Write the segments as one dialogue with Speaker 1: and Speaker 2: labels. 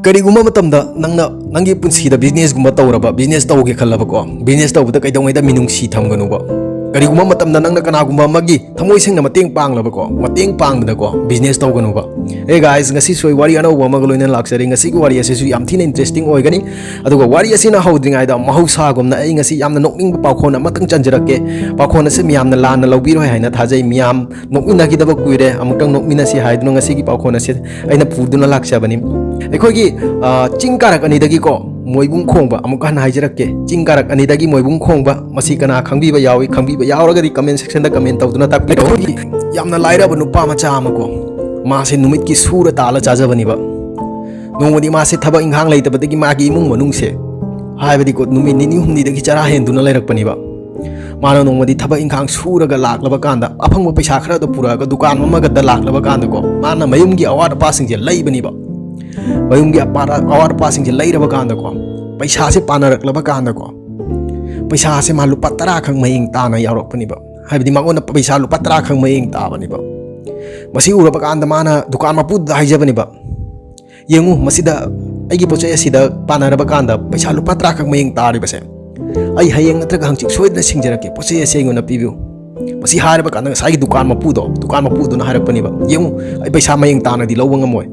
Speaker 1: करीगुम्बा मतमदा नंगना नंगी पुंसीदा बिजनेस गुम्बा तौरबा business तौगे खल्लबको business तौबदा कैदौंगैदा मिनुंगसी थमगनुबा करीगुम्बा मतमदा नंगना कनागुम्बा मगी थमोय सिंगना मतेंग पांगलबको मतेंग पांगदको business तौगनुबा ए guys ngasi सोय वारी अनौबा मग लोइना लाक्सरी ngasi की वारी असेसु याम थिना इंटरेस्टिंग ओइगनी अदुगा वारी असिना हौद्रिङाइदा महौसागुमना ए ngasi यामना नोकनिंग पाखोन अमतंग चंजरके पाखोन असे मियामना लाना लौबिरोय हाइना थाजै मियाम नोकमिनागिदबा कुइरे अमुक्तंग नोकमिनासि हाइदुना ngasi की पाखोन असे अइना पुदुना लाक्सबनी अखोगी चिंग कारक अनिदगी को मोइबुंग खोंबा अमुकन हाइजरके चिंग कारक अनिदगी मोइबुंग खोंबा मसी कना खंगबीबा यावी खंगबीबा यावरगदी कमेंट सेक्शन दा कमेंट तौदुना ताकपिरो यामना लाइराब नुपा मचा अमको मासे नुमित की सूर ताला चाजबनीबा नोंगदी मासे थबक इंघांग लेतबदगी मागी इमुंग मनुंगसे हाइबदी को नुमित निनि हुमनीदगी चरा हेंदुना लेरकपनीबा मानो नोंगदी थबक इंघांग सूरगा लाक्लबा कांदा अफंग पैसा खरद पुरागा दुकान ममगदा लाक्लबा कांदा को माना मयुमगी अवार्ड पासिंग लैबनीबा मयुमगी अवार्ड पासिंग लैरबा कांदा को पैसा से पानरकलबा कांदा को पैसा से मा लुपा 10 खंग मयिंग ताना यावरकपनीबा हाइबदी मागोना पैसा लुपा 10 खंग मयिंग ताबनीबा मसी उरबा कांदा माना दुकान मपुद हाइजबनीबा येंगु मसिदा अगी पोचे असिदा पानरबा कांदा पैसा लुपा 10 खंग मयिंग तारिबसे आई हयेंग नत्रग हंचिक सोइदना सिंजरके पोचे असेंगुना पिबिउ मसी हारबा कांदा साई दुकान मपुदुना हारकपनीबा येंगु आई पैसा मयिंग तानादी लौबा ngमोय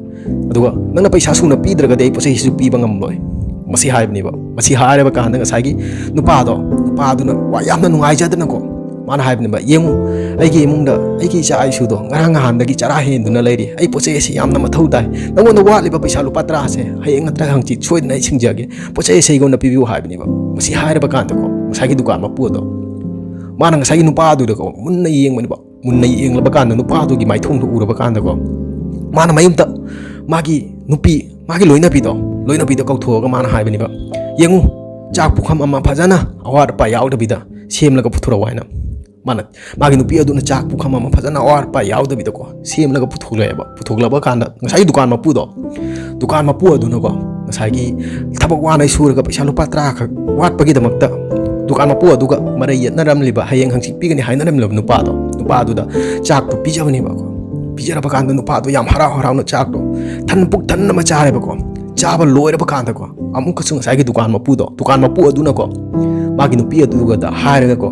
Speaker 1: अदुगा नंगना पैसा सुना पीद्रगदे आई पोचे हिसु पीबा ngमलोय मसी हाइबनीबा मसी हारबा कांदा सागी नुपादुना वा यामना नुंगाइजदनको माना हाइबनीबा येंगु आइगी इमुंगदा आइगी इचा आइसुदो ngarang handagi chara henduna leiri ai poche se yamna mathau dai nangonda waliba paisa lupa 10 se hayeng natra hangchi choidna singjage poche se gona pibiu haibniba masi hairaba kan ko masagi dukan ma pudo mana ngasagi nupa adu ko munna yengmaniba munna yenglaba kan nupa adu gi maithong du uraba kan ko mana mayumta magi nupi magi loina pido kauthoga mana haibniba yengu chak pukham ama phajana awar pa yauda bida semlaga puthura waina माना मागी नुपी अदुना चाक पुखम अमा फजना अवार पा यावदबिद को सेमलगा पुथोगलबा कांदा ngसाई दुकान मपु अदुना को ngसाई थबक वानाय सुरगा पैसा लुपा 10 खक वाटपगी दमक्ता दुकान मपु अदुगा मरै यतनरमलिबा हयेंग हंगसि पिगनि हाइनरमलब नुपादुदा चाक तो पिजबनिबा को पिजरबा कांदा नुपादो याम हरावना चाक तो थन पुक थन मा चारेबा को चाबा लोयरबा कांदा को अमुक सुंग ngसाई दुकान मपु अदुना को मागी नुपी अदुगा दा हायरगा को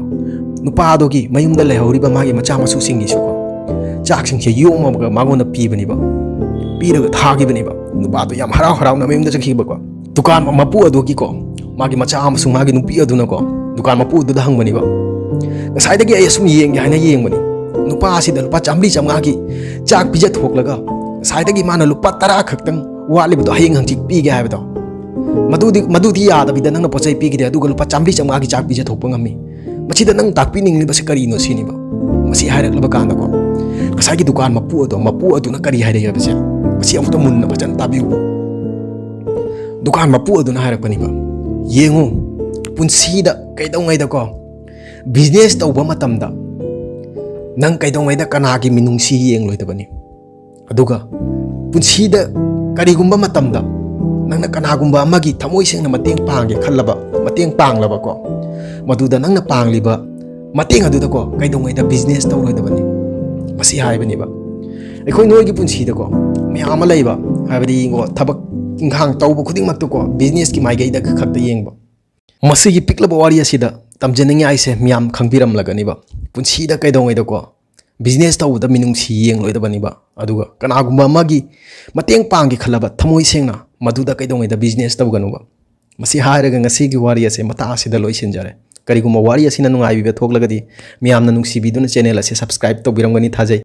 Speaker 1: नुपादोगी मयुमदा लेहौरिबा मागी मचा मसु सिंगिसुको चाकसिंगसे योमबगा मागोना पीबनिबा पीरगा थागिबनिबा नुपादो याम हरावना मयुमदा चखिबको दुकान मपु अदोगी को मागी मचा मसु मागी नुपी अदुना को दुकान मपु अदुदा हंगबनिबा ngसाइदगी ay asum yeng haina yengbani nupa asida lupa 100 gi चाक पिजा थोकलगा ngसाइदगी माना lupa 10 खक्तंग वालिबदो हयेंग हंचिक पीगे हाइबदो मदुदी यादबिदा नंगना पोचै पीगिदे अदुगा lupa 100 gi चाक पिजा थोकपा ngami मसीदा नंग ताकपी निंगलिबसे करीनो सिनिबा मसी हाइरकलबा कांदाको ngसाई दुकान मपु अदुना करी हाइरयबसे मसी अमुता मुन्ना बचन ताबिउ दुकान मपु अदुना हाइरकपनिबा येंगु पुंसीदा कैदौंगैदको बिजनेस तौबा मतमदा नंग कैदौंगैदा कनागी मिनुंगसी येंगलोइदबनी अदुगा पुंसीदा करीगुम्बा मतमदा नंगना कनागुम्बा अमगी थमोय सेंगना मतेंग पांगे खल्लबा मतेंग पांगलबको मदुदा नंगना पांगलिबा मतेंग अदुदा को कैदौंगैदा बिजनेस तौरोइदबनी मसी हाइबनिबा अखोय नोयगी पुंसीदको मयाम लैबा हाइबदी गो थबक इंघांग तौबा खुदिंगमक्तो को बिजनेस की माइगैदा खक्ता येंगबा मसीगी पिकलबा वारी असिदा तमजनिंग आइसे म्याम खंगबिरमलगनिबा पुंसीदा कैदौंगैदा को बिजनेस तौबदा मिनुंगसी येंगलोइदबनिबा अदुगा कनागुम्बा मगी मतेंग पांगे खल्लबा थमोय सेंगना मदुदा कैदौंगैदा बिजनेस तौगनुबा मसी हायरगा ngasiगी वारी असे मता असिदा लोइसिनजरे करिगुम्बा वारी असिना नुंगाइबिबे थोकलगदी मियामना नुंगसिबिदुना चैनल असे सब्सक्राइब तौबिरमगनी थाजै।